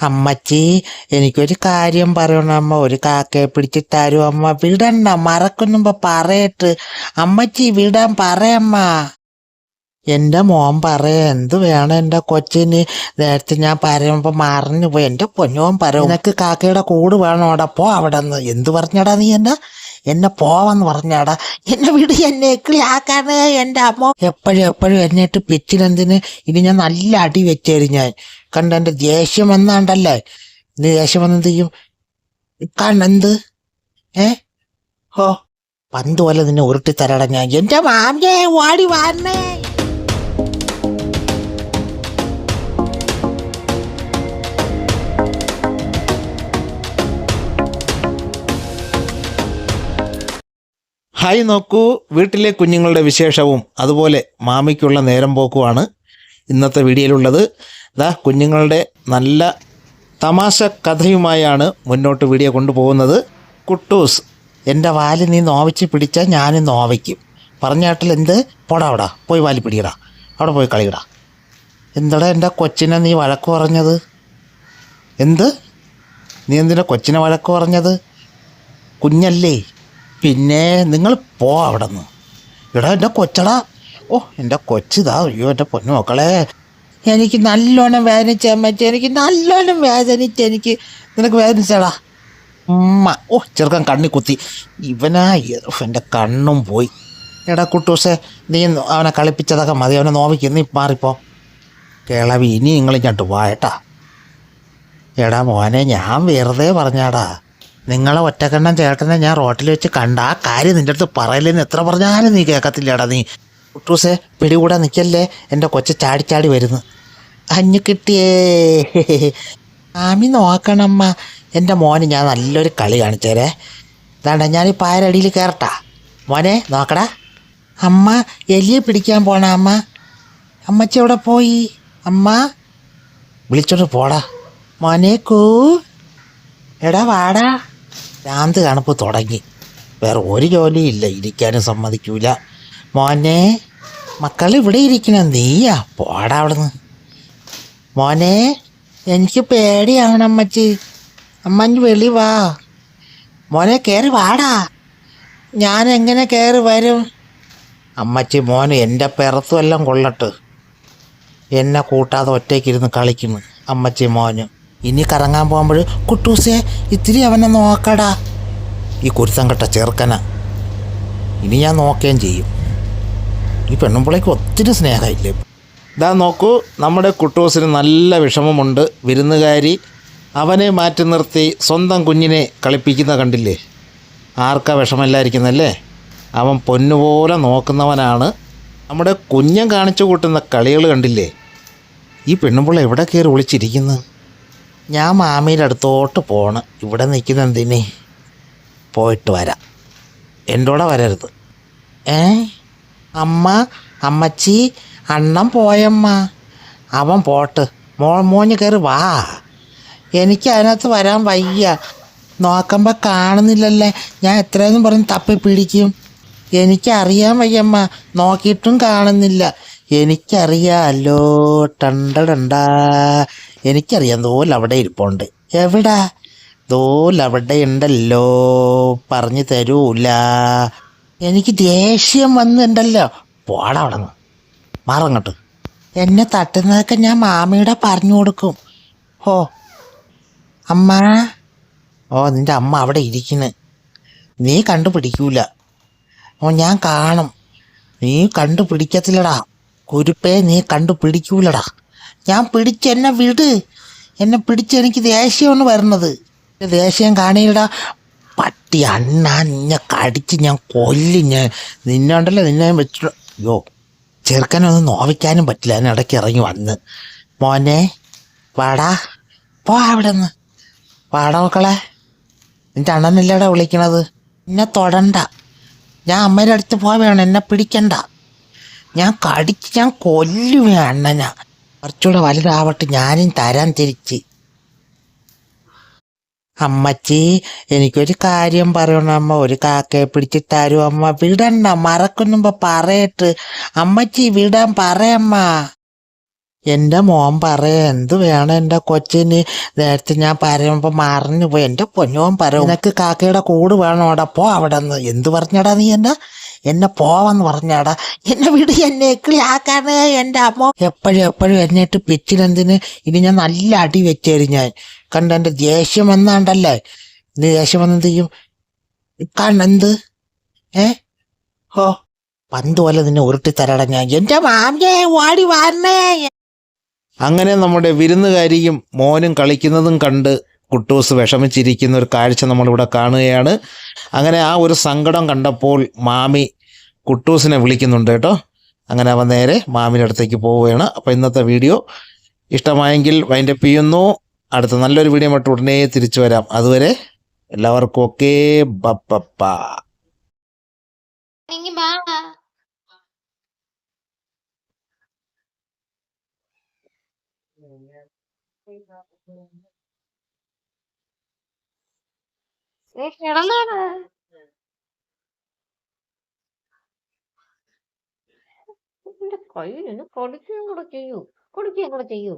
അമ്മച്ചി, എനിക്കൊരു കാര്യം പറയണം അമ്മ. ഒരു കാക്കയെ പിടിച്ചിട്ടാരും അമ്മ വിടണ്ട. മറക്കുന്നുമ്പോ പറയട്ട് അമ്മച്ചി, വിടാൻ പറയമ്മ. എന്റെ മോൻ പറയാ എന്ത് വേണം എന്റെ കൊച്ചിന്. നേരത്തെ ഞാൻ പറയുമ്പോ മറന്നു പോയി. എന്റെ പൊന്നോൻ പറയും നിനക്ക് കാക്കയുടെ കൂട് വേണോടാ, പോ അവിടെ നിന്ന്. എന്ത് പറഞ്ഞടാ നീ എന്നെ പോവെന്ന് പറഞ്ഞാടാ. എന്നെ വിട്, എന്നെ എക്കിളിയാക്കാണ് എന്റെ അമ്മ. എപ്പോഴും എന്നിട്ട് പിച്ചിലെന്തിന്. ഇനി ഞാൻ നല്ല അടി വെച്ചേരും ഞാൻ. കണ്ട എന്റെ ദേഷ്യം വന്നാണ്ടല്ലേ. നീ ദേഷ്യം വന്നെന്ത് ചെയ്യും കണ്ടെന്ത് ഹോ പന്ത് പോലെ നിന്നെ ഉരുട്ടി തരട ഞാൻ. എന്റെ മാമിയെ വാടി വാരണേ. ഹായ്, നോക്കൂ, വീട്ടിലെ കുഞ്ഞുങ്ങളുടെ വിശേഷവും അതുപോലെ മാമിക്കുള്ള നേരം പോക്കുമാണ് ഇന്നത്തെ വീഡിയോയിലുള്ളത്. കുഞ്ഞുങ്ങളുടെ നല്ല തമാശ കഥയുമായാണ് മുന്നോട്ട് വീഡിയോ കൊണ്ടുപോകുന്നത്. കുട്ടൂസ്, എൻ്റെ വാല് നീ നോവിച്ച് പിടിച്ചാൽ ഞാനും നോവയ്ക്കും. പറഞ്ഞാട്ടിൽ എന്ത്? പോടാ, അവിടെ പോയി വാലി പിടിക്കടാ, അവിടെ പോയി കളിക്കടാ. എന്താടാ എൻ്റെ കൊച്ചിനെ നീ വഴക്ക് പറഞ്ഞത്? എന്ത്? നീ എന്തിനാ കൊച്ചിനെ വഴക്ക് പറഞ്ഞത്? കുഞ്ഞല്ലേ. പിന്നെ നിങ്ങൾ പോ അവിടെ നിന്ന്. എടാ എൻ്റെ കൊച്ചടാ. ഓ എൻ്റെ കൊച്ചിതാ. അയ്യോ എൻ്റെ പൊന്നു മക്കളെ, എനിക്ക് നല്ലോണം വേദനിച്ചാൽ പറ്റി. എനിക്ക് നല്ലോണം വേദനിച്ച്. നിനക്ക് വേദനിച്ചാടാ ഓ ചെറുക്കൻ കണ്ണി കുത്തി. ഇവനാ എൻ്റെ കണ്ണും പോയി. എടാ കുട്ടൂസേ, നീ അവനെ കളിപ്പിച്ചതൊക്കെ മതി. അവനെ നോവിക്ക്, നീ മാറിപ്പോ. കിളവി, ഇനി നിങ്ങളിങ്ങോട്ട് വായട്ടാ. എടാ മോനെ, ഞാൻ വെറുതെ പറഞ്ഞാടാ. നിങ്ങളെ ഒറ്റക്കണ്ണൻ ചേട്ടനെ ഞാൻ റോട്ടിൽ വെച്ച് കണ്ട ആ കാര്യം നിൻ്റെ അടുത്ത് പറയലെന്ന് എത്ര പറഞ്ഞാലും നീ കേൾക്കത്തില്ലേടാ. നീ കുട്ടൂസേ, പിടികൂടാ നിൽക്കല്ലേ. എൻ്റെ കൊച്ചു ചാടി വരുന്നു. അഞ്ഞു കിട്ടിയേ. ആമി നോക്കണമ്മ. എൻ്റെ മോന് ഞാൻ നല്ലൊരു കളി കാണിച്ചേരേ. ഇതാണ്ട ഞാൻ ഈ പായരടിയിൽ കയറട്ടാ. മോനെ നോക്കടാ. അമ്മ എലിയെ പിടിക്കാൻ പോണ അമ്മ. അമ്മച്ചി എവിടെ പോയി? അമ്മ വിളിച്ചോണ്ട് പോടാ. മോനെ കൂ, എടാ വാടാ. ഭ്രാന്ത് കണപ്പ് തുടങ്ങി. വേറെ ഒരു ജോലിയില്ല, ഇരിക്കാനും സമ്മതിക്കൂല. മോനെ, മക്കൾ ഇവിടെ ഇരിക്കണം. നീയാ പോടാ അവിടുന്ന്. മോനെ, എനിക്ക് പേടിയാണ് അമ്മച്ചി. അമ്മഞ്ഞ് വെളി വാ. മോനെ കയറി വാടാ. ഞാൻ എങ്ങനെ കയറി വരും? അമ്മച്ചി, മോന് എൻ്റെ പിറത്തും എല്ലാം കൊള്ളട്ട്. എന്നെ കൂട്ടാതെ ഒറ്റയ്ക്കിരുന്ന് കളിക്കുന്നു അമ്മച്ചി മോന്. ഇനി കറങ്ങാൻ പോകുമ്പോൾ കുട്ടൂസേ ഇത്തിരി അവനെ നോക്കടാ. ഈ കുരുത്തം കെട്ട ചെറുക്കന ഇനി ഞാൻ നോക്കുകയും ചെയ്യും. ഈ പെണ്ണുമ്പിളേക്ക് ഒത്തിരി സ്നേഹമില്ലേ. നോക്കൂ, നമ്മുടെ കുട്ടൂസിന് നല്ല വിഷമമുണ്ട്. വിരുന്നുകാരി അവനെ മാറ്റി നിർത്തി സ്വന്തം കുഞ്ഞിനെ കളിപ്പിക്കുന്ന കണ്ടില്ലേ. ആർക്കാ വിഷമമില്ലായിരിക്കുന്നല്ലേ. അവൻ പൊന്നുപോലെ നോക്കുന്നവനാണ്. നമ്മുടെ കുഞ്ഞൻ കാണിച്ചു കൂട്ടുന്ന കളികൾ കണ്ടില്ലേ. ഈ പെണ്ണുമ്പിള്ള എവിടെ കയറി ഒളിച്ചിരിക്കുന്നു? ഞാൻ മാമിയുടെ അടുത്തോട്ട് പോകണം. ഇവിടെ നിൽക്കുന്ന എന്തിന്? പോയിട്ട് വരാം. എൻ്റെ കൂടെ വരരുത്. അമ്മ, അമ്മച്ചി, അണ്ണൻ പോയമ്മ. അവൻ പോട്ട്. മോഞ്ഞ് കയറി വാ. എനിക്ക് അതിനകത്ത് വരാൻ വയ്യ. നോക്കുമ്പോൾ കാണുന്നില്ലല്ലേ. ഞാൻ എത്രയെന്നും പറഞ്ഞ് തപ്പി പിടിക്കും. എനിക്കറിയാൻ വയ്യമ്മ. നോക്കിയിട്ടും കാണുന്നില്ല. എനിക്കറിയാമല്ലോ. ടണ്ടടണ്ടാ. എനിക്കറിയാം. അവിടെ ഇരിപ്പുണ്ട്. എവിടാ? അവിടെ ഉണ്ടല്ലോ. പറഞ്ഞു തരൂല. എനിക്ക് ദേഷ്യം വന്നിട്ടുണ്ടല്ലോ. പോടാ അവിടെ നിന്ന്. മാറങ്ങോട്ട്. എന്നെ തട്ടുന്നതൊക്കെ ഞാൻ മാമിയുടെ പറഞ്ഞു കൊടുക്കും. ഓ അമ്മ. ഓ നിൻ്റെ അമ്മ അവിടെ ഇരിക്കുന്നു. നീ കണ്ടുപിടിക്കൂല. ഓ ഞാൻ കാണും. നീ കണ്ടുപിടിക്കത്തില്ലടാ കുരുപ്പേ. നീ കണ്ടുപിടിക്കൂലടാ. ഞാൻ എന്നെ വിട്. എന്നെ എനിക്ക് ദേഷ്യമാണ് വരണത്. ദേഷ്യം കാണിയില്ലടാ. പട്ടി അണ്ണ, നിന്നെ കടിച്ച് ഞാൻ കൊല്ലും. ഞാൻ നിന്നുണ്ടല്ലോ, നിന്നെ വെച്ചിട്ട്. അയ്യോ, ചെറുക്കനൊന്നും നോവിക്കാനും പറ്റില്ല. അതിനിടയ്ക്ക് ഇറങ്ങി വന്ന്. മോനെ വാടാ, പോ അവിടെ നിന്ന്. വാടാ മക്കളെ. നിൻ്റെ അണ്ണനല്ലേടാ വിളിക്കണത്. എന്നെ തൊടണ്ട. ഞാൻ അമ്മയുടെ അടുത്ത് പോവേണം. എന്നെ പിടിക്കണ്ട. ഞാൻ കൊല്ലുവേ അണ്ണനാ. കുറച്ചുകൂടെ വലുതാവട്ടെ, ഞാനും തരാൻ തിരിച്ച്. അമ്മച്ചി, എനിക്കൊരു കാര്യം പറയണം അമ്മ. ഒരു കാക്കയെ പിടിച്ചിട്ടാരും അമ്മ വിടണ്ട. മറക്കുന്നുമ്പോ പറയട്ട് അമ്മച്ചി, വിടാൻ പറയമ്മ. എന്റെ മോൻ പറയാ എന്ത് വേണം എന്റെ കൊച്ചിന്. നേരത്തെ ഞാൻ പറയുമ്പോ മറന്നു പോയി. എന്റെ പൊന്നോൻ പറയും നിനക്ക് കാക്കയുടെ കൂട് വേണോടാ, പോ അവിടെ നിന്ന്. എന്ത് പറഞ്ഞടാ നീ എന്നെ പോവാന്ന് പറഞ്ഞാടാ. എന്നെ വിട്, എന്നെ ഇക്കിളിയാക്കാണ് എന്റെ അമ്മ. എപ്പോഴും എന്നിട്ട് പിച്ചിലെന്തിന്. ഇനി ഞാൻ നല്ല അടി വെച്ചേരും ഞാൻ. കണ്ട എന്റെ ദേഷ്യം വന്നാണ്ടല്ലേ. നീ ദേഷ്യം വന്നെന്ത് ചെയ്യും കണ്ണെന്ത് ഹോ പന്ത് പോലെ നിന്നെ ഉരുട്ടി തരട ഞാൻ. എന്റെ മാമിയെ ഓടി വരണേ. അങ്ങനെ നമ്മുടെ വിരുന്നുകാരിയും മോനും കളിക്കുന്നതും കണ്ട് കുട്ടൂസ് വിഷമിച്ചിരിക്കുന്ന ഒരു കാഴ്ച നമ്മളിവിടെ കാണുകയാണ്. അങ്ങനെ ആ ഒരു സങ്കടം കണ്ടപ്പോൾ മാമി കുട്ടൂസിനെ വിളിക്കുന്നുണ്ട് കേട്ടോ. അങ്ങനെ അവൻ നേരെ മാമിൻ്റെ അടുത്തേക്ക് പോവുകയാണ്. അപ്പോൾ ഇന്നത്തെ വീഡിയോ ഇഷ്ടമായെങ്കിൽ വൈൻഡപ്പ് ചെയ്യുന്നു. അടുത്ത നല്ലൊരു വീഡിയോ ആയിട്ട് ഉടനെ തിരിച്ചു വരാം. അതുവരെ എല്ലാവർക്കും ഓക്കേ, ബപ്പ. എങ്കി ബാ. കിടന്നാണ് കയ്യിൽ കൊടുക്കുകയും കൂടെ ചെയ്യൂ.